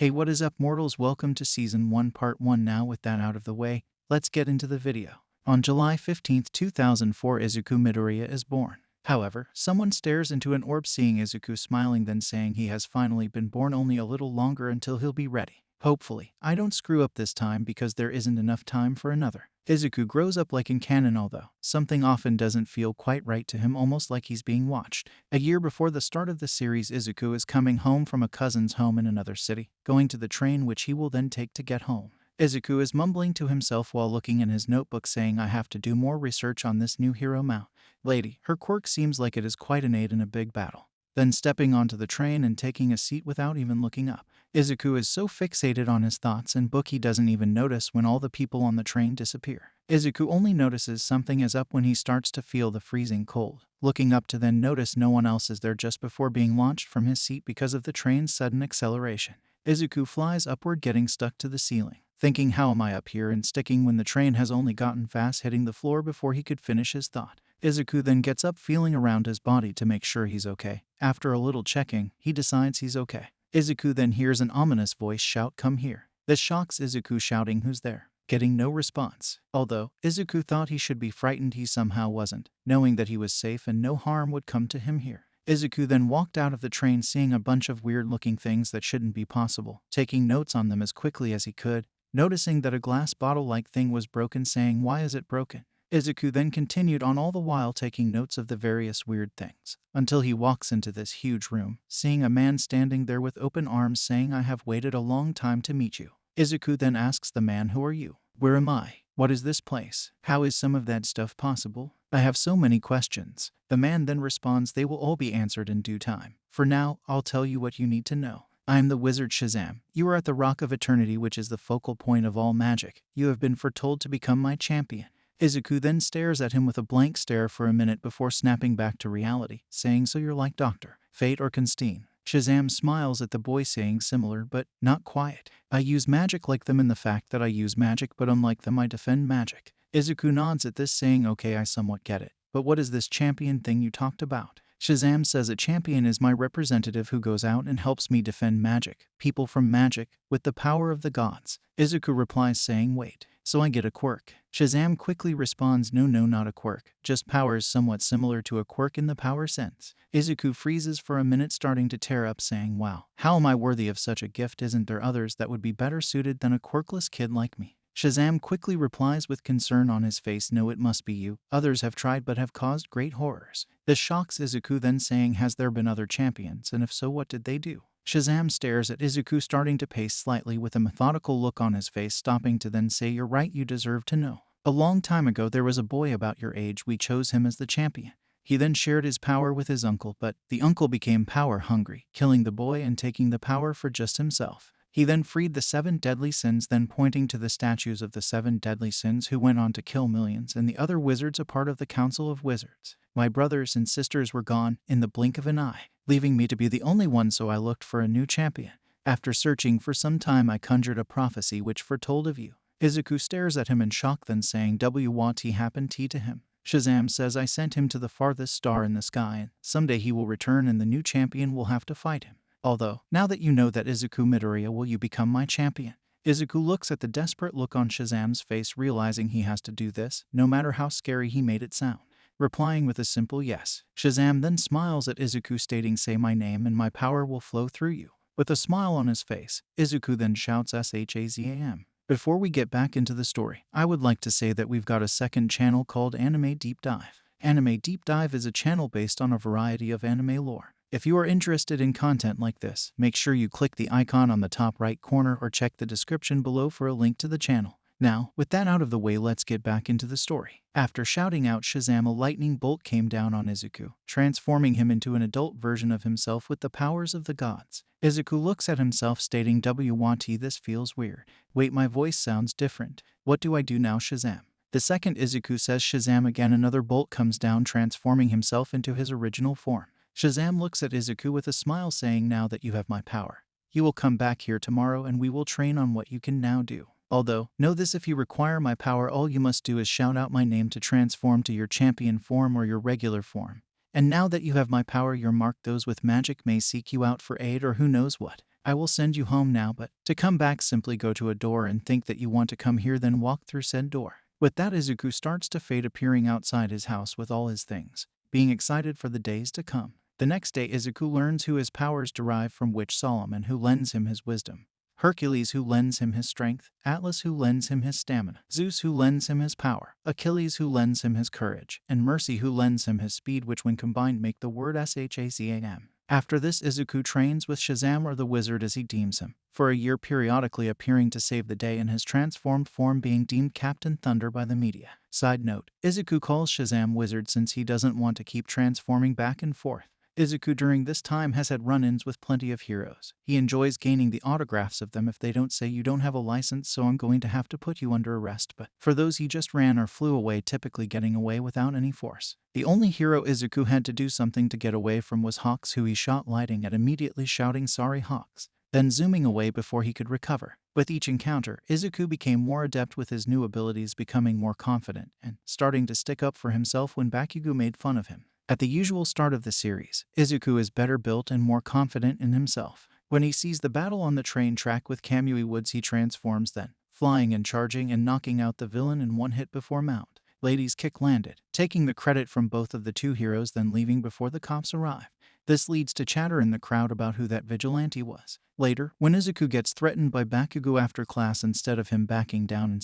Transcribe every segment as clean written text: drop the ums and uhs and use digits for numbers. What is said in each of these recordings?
Hey, what is up, mortals? Welcome to Season 1, Part 1. Now, with that out of the way, let's get into the video. On July 15th, 2004, Izuku Midoriya is born. However, someone stares into an orb, seeing Izuku smiling, then saying he has finally been born, only a little longer until he'll be ready. Hopefully, I don't screw up this time because there isn't enough time for another. Izuku grows up like in canon, although something often doesn't feel quite right to him, almost like he's being watched. A year before the start of the series, Izuku is coming home from a cousin's home in another city, going to the train which he will then take to get home. Izuku is mumbling to himself while looking in his notebook, saying, I have to do more research on this new hero Mao. Lady, her quirk seems like it is quite an aid in a big battle. Then stepping onto the train and taking a seat without even looking up. Izuku is so fixated on his thoughts and book he doesn't even notice when all the people on the train disappear. Izuku only notices something is up when he starts to feel the freezing cold. Looking up to then notice no one else is there just before being launched from his seat because of the train's sudden acceleration. Izuku flies upward, getting stuck to the ceiling, thinking, how am I up here and sticking when the train has only gotten fast, hitting the floor before he could finish his thought. Izuku then gets up, feeling around his body to make sure he's okay. After a little checking, he decides he's okay. Izuku then hears an ominous voice shout, come here. This shocks Izuku, shouting, who's there? Getting no response. Although Izuku thought he should be frightened, he somehow wasn't, knowing that he was safe and no harm would come to him here. Izuku then walked out of the train, seeing a bunch of weird-looking things that shouldn't be possible, taking notes on them as quickly as he could, noticing that a glass bottle-like thing was broken, saying, why is it broken? Izuku then continued on, all the while taking notes of the various weird things, until he walks into this huge room, seeing a man standing there with open arms, saying, I have waited a long time to meet you. Izuku then asks the man, who are you? Where am I? What is this place? How is some of that stuff possible? I have so many questions. The man then responds, they will all be answered in due time. For now, I'll tell you what you need to know. I am the wizard Shazaam. You are at the Rock of Eternity, which is the focal point of all magic. You have been foretold to become my champion. Izuku then stares at him with a blank stare for a minute before snapping back to reality, saying, so you're like Dr. Fate or Constantine. Shazaam smiles at the boy, saying, similar, but not quite. I use magic like them in the fact that I use magic, but unlike them I defend magic. Izuku nods at this, saying, okay, I somewhat get it. But what is this champion thing you talked about? Shazaam says, a champion is my representative who goes out and helps me defend magic, people from magic, with the power of the gods. Izuku replies, saying, wait, so I get a quirk? Shazaam quickly responds, no, not a quirk, just powers somewhat similar to a quirk in the power sense. Izuku freezes for a minute, starting to tear up, saying, wow, how am I worthy of such a gift? Isn't there others that would be better suited than a quirkless kid like me? Shazaam quickly replies with concern on his face, no, it must be you. Others have tried but have caused great horrors. This shocks Izuku, then saying, has there been other champions, and if so, what did they do? Shazaam stares at Izuku, starting to pace slightly with a methodical look on his face, stopping to then say, you're right, you deserve to know. A long time ago there was a boy about your age. We chose him as the champion. He then shared his power with his uncle, but the uncle became power hungry, killing the boy and taking the power for just himself. He then freed the 7 deadly sins, then pointing to the statues of the 7 deadly sins, who went on to kill millions, and the other wizards, a part of the Council of Wizards. My brothers and sisters were gone in the blink of an eye, leaving me to be the only one, so I looked for a new champion. After searching for some time, I conjured a prophecy which foretold of you. Izuku stares at him in shock, then saying, what happened to him? Shazaam says, I sent him to the farthest star in the sky, and someday he will return and the new champion will have to fight him. Although, now that you know that, Izuku Midoriya, will you become my champion? Izuku looks at the desperate look on Shazaam's face, realizing he has to do this, no matter how scary he made it sound, replying with a simple yes. Shazaam then smiles at Izuku, stating, say my name and my power will flow through you. With a smile on his face, Izuku then shouts, Shazam. Before we get back into the story, I would like to say that we've got a second channel called Anime Deep Dive. Anime Deep Dive is a channel based on a variety of anime lore. If you are interested in content like this, make sure you click the icon on the top right corner or check the description below for a link to the channel. Now, with that out of the way, let's get back into the story. After shouting out Shazaam, a lightning bolt came down on Izuku, transforming him into an adult version of himself with the powers of the gods. Izuku looks at himself, stating, this feels weird. Wait, my voice sounds different. What do I do now, Shazaam? The second Izuku says Shazaam again, another bolt comes down, transforming himself into his original form. Shazaam looks at Izuku with a smile, saying, now that you have my power, you will come back here tomorrow and we will train on what you can now do. Although, know this, if you require my power, all you must do is shout out my name to transform to your champion form or your regular form. And now that you have my power, your mark, those with magic may seek you out for aid or who knows what. I will send you home now, but to come back simply go to a door and think that you want to come here, then walk through said door. With that, Izuku starts to fade, appearing outside his house with all his things, being excited for the days to come. The next day, Izuku learns who his powers derive from, which Solomon, who lends him his wisdom, Hercules, who lends him his strength, Atlas, who lends him his stamina, Zeus, who lends him his power, Achilles, who lends him his courage, and Mercy, who lends him his speed, which when combined make the word Shazam. After this, Izuku trains with Shazaam, or the wizard as he deems him, for a year, periodically appearing to save the day in his transformed form, being deemed Captain Thunder by the media. Side note, Izuku calls Shazaam wizard since he doesn't want to keep transforming back and forth. Izuku during this time has had run-ins with plenty of heroes. He enjoys gaining the autographs of them if they don't say you don't have a license, so I'm going to have to put you under arrest, but for those he just ran or flew away, typically getting away without any force. The only hero Izuku had to do something to get away from was Hawks, who he shot lighting at, immediately shouting "Sorry Hawks," then zooming away before he could recover. With each encounter, Izuku became more adept with his new abilities, becoming more confident and starting to stick up for himself when Bakugo made fun of him. At the usual start of the series, Izuku is better built and more confident in himself. When he sees the battle on the train track with Kamui Woods, he transforms, then flying and charging and knocking out the villain in one hit before Mount Lady's kick landed, taking the credit from both of the two heroes, then leaving before the cops arrive. This leads to chatter in the crowd about who that vigilante was. Later, when Izuku gets threatened by Bakugo after class, instead of him backing down,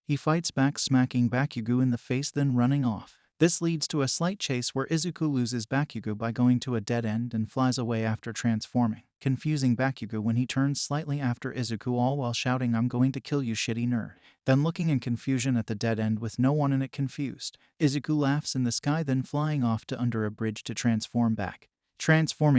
he fights back, smacking Bakugo in the face, then running off. This leads to a slight chase where Izuku loses Bakugo by going to a dead end and flies away after transforming, confusing Bakugo when he turns slightly after Izuku, all while shouting, "I'm going to kill you, shitty nerd." Then looking in confusion at the dead end with no one in it, confused, Izuku laughs in the sky, then flying off to under a bridge to transforming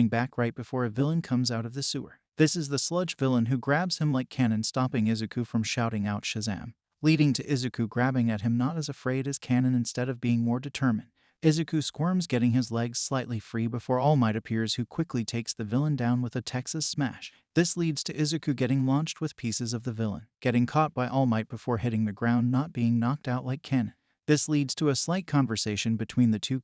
back right before a villain comes out of the sewer. This is the sludge villain, who grabs him like cannon, stopping Izuku from shouting out Shazam, leading to Izuku grabbing at him, not as afraid as Cannon, instead of being more determined. Izuku squirms, getting his legs slightly free before All Might appears, who quickly takes the villain down with a Texas smash. This leads to Izuku getting launched with pieces of the villain, getting caught by All Might before hitting the ground, not being knocked out like Cannon. This leads to a slight conversation between the two.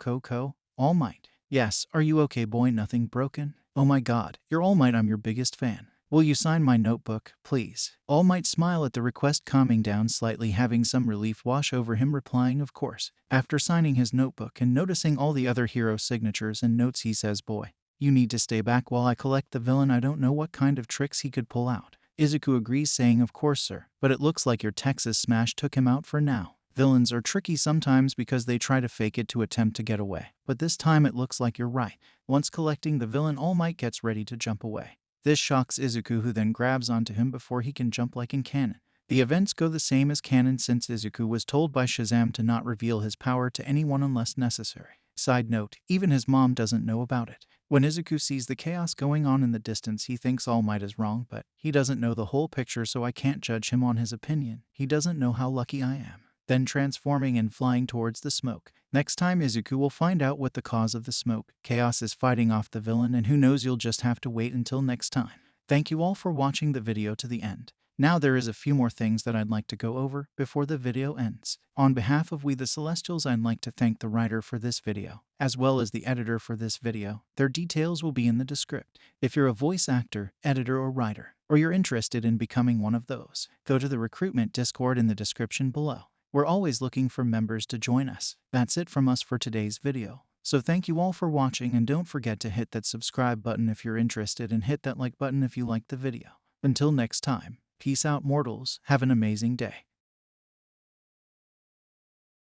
All Might: "Yes, are you okay, boy? Nothing broken? Oh my god, you're All Might, I'm your biggest fan. Will you sign my notebook, please?" All Might smile at the request, calming down slightly, having some relief wash over him, replying, "Of course." After signing his notebook and noticing all the other hero signatures and notes, he says, "Boy, you need to stay back while I collect the villain. I don't know what kind of tricks he could pull out." Izuku agrees, saying, "Of course, sir, but it looks like your Texas smash took him out for now. Villains are tricky sometimes because they try to fake it to attempt to get away, but this time it looks like you're right." Once collecting the villain, All Might gets ready to jump away. This shocks Izuku, who then grabs onto him before he can jump like in Canon. The events go the same as Canon, since Izuku was told by Shazam to not reveal his power to anyone unless necessary. Side note, even his mom doesn't know about it. When Izuku sees the chaos going on in the distance, he thinks All Might is wrong, but he doesn't know the whole picture, so I can't judge him on his opinion. He doesn't know how lucky I am. Then transforming and flying towards the smoke. Next time, Izuku will find out what the cause of the smoke. Chaos is fighting off the villain, and who knows, you'll just have to wait until next time. Thank you all for watching the video to the end. Now there is a few more things that I'd like to go over before the video ends. On behalf of We The Celestials, I'd like to thank the writer for this video, as well as the editor for this video. Their details will be in the description. If you're a voice actor, editor, or writer, or you're interested in becoming one of those, go to the recruitment Discord in the description below. We're always looking for members to join us. That's it from us for today's video. So thank you all for watching, and don't forget to hit that subscribe button if you're interested, and hit that like button if you liked the video. Until next time, peace out, mortals. Have an amazing day.